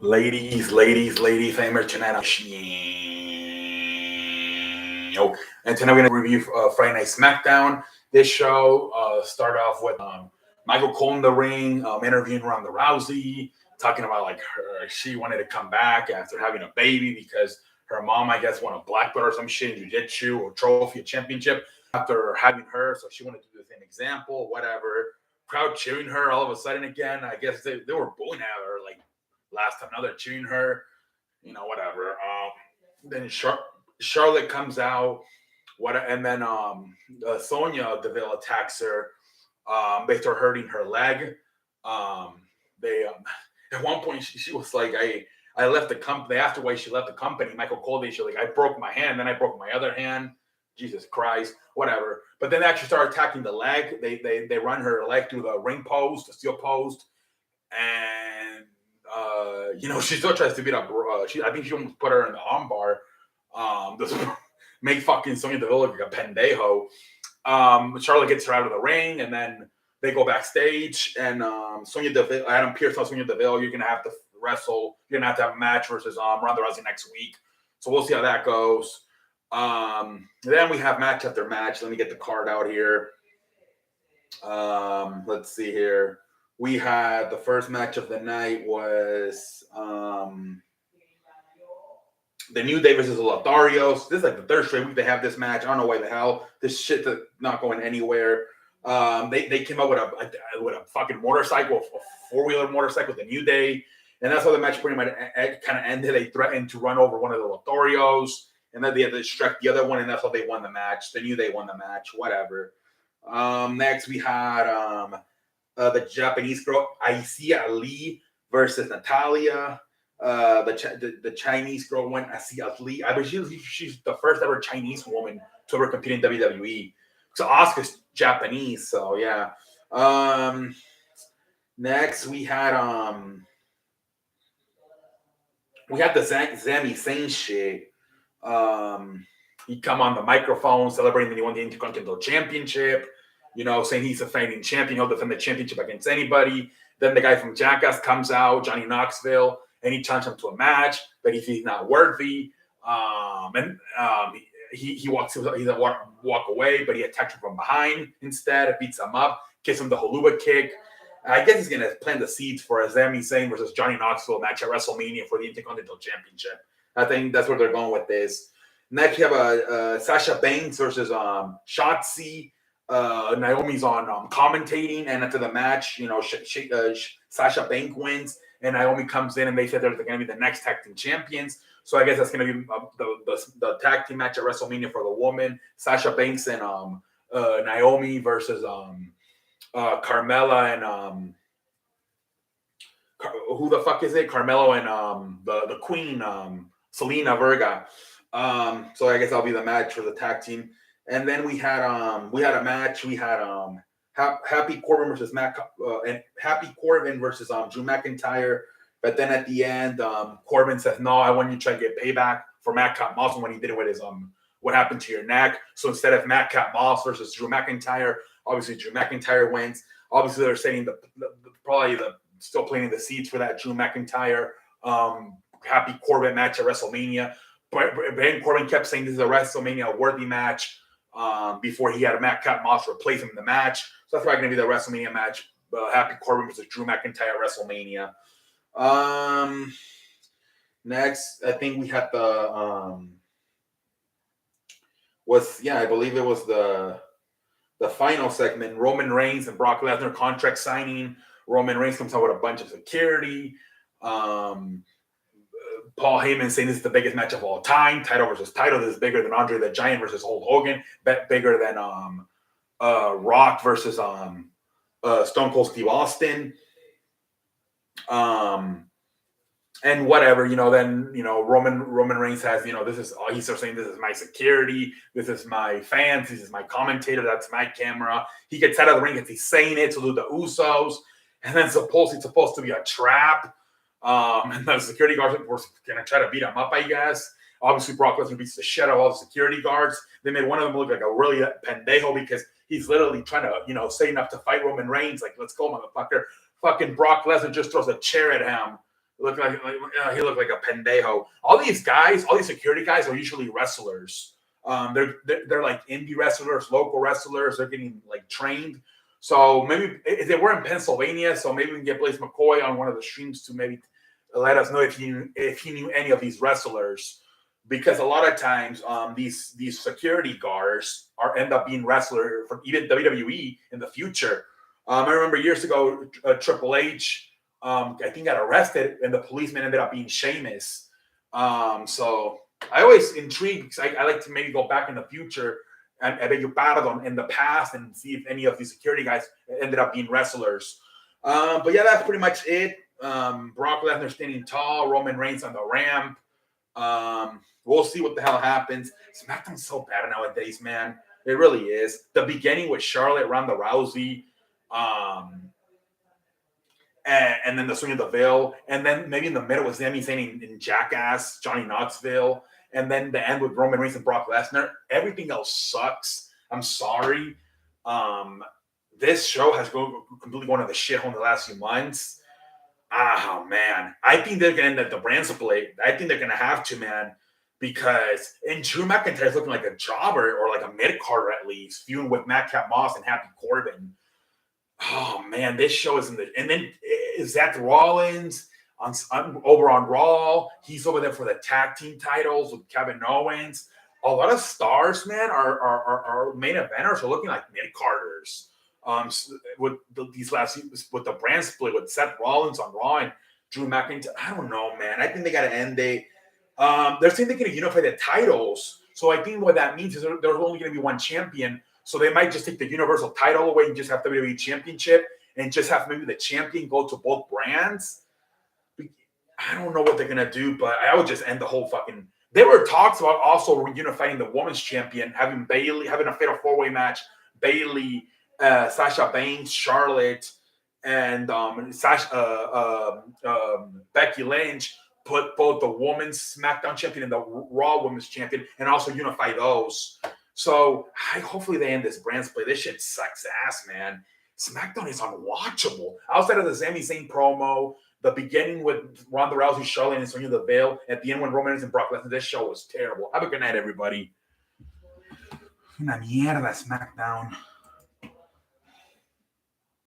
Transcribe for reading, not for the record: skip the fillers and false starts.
Ladies, famer tonight. And tonight we're gonna review Friday Night Smackdown. This show start off with Michael Cole in the ring, interviewing Ronda Rousey, talking about like she wanted to come back after having a baby because her mom, I guess, won a black belt or some shit in jiu-jitsu or trophy, a championship after having her, so she wanted to do the same example, whatever. Crowd cheering her all of a sudden again. I guess they were booing at her like last time. Now they're cheering her, whatever. Then Charlotte comes out, and then Sonya Deville attacks her. They start hurting her leg. They At one point she was like, I left the company. They asked her why she left the company. Michael Cole, she's like, I broke my hand, then I broke my other hand. Jesus Christ, whatever. But then they actually start attacking the leg. They run her leg through the ring post, the steel post, and she still tries to beat up. I think she almost put her in the armbar. This make fucking Sonya Deville look like a pendejo. Charlotte gets her out of the ring, and then they go backstage. And Sonya Deville, Adam Pearce tells Sonya Deville, "You're gonna have to wrestle. You're gonna have to have a match versus Ronda Rousey next week." So we'll see how that goes. Then we have match after match. Let me get the card out here. Let's see here. We had the first match of the night was the New Day versus the Lotharios. This is like the third straight week they have this match. I don't know why the hell. This shit's not going anywhere. They came up with a fucking motorcycle, a four-wheeler motorcycle, the New Day. And that's how the match pretty much kind of ended. They threatened to run over one of the Lotharios. And then they had to distract the other one, and that's how they won the match. The New Day won the match, whatever. Next, we had the Japanese girl, Aisia Lee versus Natalia. The Chinese girl went Aisia Lee. I bet she's the first ever Chinese woman to ever compete in WWE. So Asuka's Japanese, so yeah. Next, we had the Sami Zayn shit. He come on the microphone celebrating that he won the Intercontinental Championship, saying he's a fighting champion, he'll defend the championship against anybody. Then the guy from Jackass comes out, Johnny Knoxville, and he challenges him to a match, but if he's not worthy, he walks away, but he attacks him from behind instead, beats him up, gives him the Haluva kick. I guess he's going to plant the seeds for a Sami Zayn versus Johnny Knoxville match at WrestleMania for the Intercontinental Championship. I think that's where they're going with this. Next, we have Sasha Banks versus Shotzi. Naomi's on commentating, and after the match, Sasha Banks wins, and Naomi comes in, and they said they're going to be the next tag team champions. So I guess that's going to be the tag team match at WrestleMania for the woman. Sasha Banks and Naomi versus Carmella and who the fuck is it? Carmelo and the Queen, Selena Vega. So I guess that'll be the match for the tag team. And then we had a match. We had Happy Corbin versus Happy Corbin versus Drew McIntyre. But then at the end, Corbin says, "No, I want you to try to get payback for Matt Cat Moss when he did it with his what happened to your neck." So instead of Matt Cat Moss versus Drew McIntyre, obviously Drew McIntyre wins. Obviously they're saying still planting the seeds for that Drew McIntyre Happy Corbin match at WrestleMania. But Corbin kept saying this is a WrestleMania worthy match before he had a Matt Cat Moss replace him in the match. So that's probably going to be the WrestleMania match. Happy Corbin versus Drew McIntyre at WrestleMania. Next, I think we had I believe it was the final segment. Roman Reigns and Brock Lesnar contract signing. Roman Reigns comes out with a bunch of security. Paul Heyman saying this is the biggest match of all time. Title versus title. This is bigger than Andre the Giant versus Hulk Hogan. Bigger than Rock versus Stone Cold Steve Austin. And whatever, then Roman Reigns has, he starts saying this is my security, this is my fans, this is my commentator, that's my camera. He gets out of the ring and he's saying it to the Usos, and then it's supposed to be a trap. And the security guards were going to try to beat him up, I guess. Obviously, Brock Lesnar beats the shit out of all the security guards. They made one of them look like a really pendejo because he's literally trying to, setting up to fight Roman Reigns. Like, let's go, motherfucker. Fucking Brock Lesnar just throws a chair at him. He looked like a pendejo. All these guys, all these security guys, are usually wrestlers. They're like indie wrestlers, local wrestlers. They're getting like trained. So maybe if they were in Pennsylvania, so maybe we can get Blaze McCoy on one of the streams to maybe let us know if he knew any of these wrestlers, because a lot of times these security guards end up being wrestlers from even WWE in the future. I remember years ago, Triple H, I think, got arrested, and the policeman ended up being Sheamus. So I always intrigued, because I like to maybe go back in the future and I beg your pardon, in the past, and see if any of these security guys ended up being wrestlers. But yeah, that's pretty much it. Brock Lesnar standing tall, Roman Reigns on the ramp. We'll see what the hell happens. SmackDown's so bad nowadays, man. It really is. The beginning with Charlotte, Ronda Rousey, and then the swing of the veil, and then maybe in the middle was Sami Zayn in Jackass, Johnny Knoxville, and then the end with Roman Reigns and Brock Lesnar. Everything else sucks. I'm sorry. This show has completely gone to the shithole in the last few months. Oh, man. I think they're going to end up the brand split. I think they're going to have to, man, because Drew McIntyre's looking like a jobber, or like a mid-carder at least, feuding with Madcap Moss and Happy Corbin. Oh, man, this show is in the... And then Seth Rollins over on Raw. He's over there for the tag team titles with Kevin Owens. A lot of stars, man, are main eventers are looking like mid-carders. With the brand split with Seth Rollins on Raw and Drew McIntyre. I don't know, man. I think they got to end it. They're saying they're going to unify the titles. So I think what that means is there's only going to be one champion. So they might just take the Universal title away and just have WWE Championship, and just have maybe the champion go to both brands. I don't know what they're going to do, but I would just end the whole fucking... There were talks about also reunifying the women's champion, having a fatal four-way match, Bayley, Sasha Banks, Charlotte, and Becky Lynch, put both the women's SmackDown champion and the Raw women's champion, and also unify those. So hopefully they end this brand split. This shit sucks ass, man. SmackDown is unwatchable. Outside of the Sami Zayn promo, the beginning with Ronda Rousey, Charlotte, and Sonya Deville, at the end when Roman Reigns and Brock Lesnar, this show was terrible. Have a good night, everybody. Una mierda, SmackDown.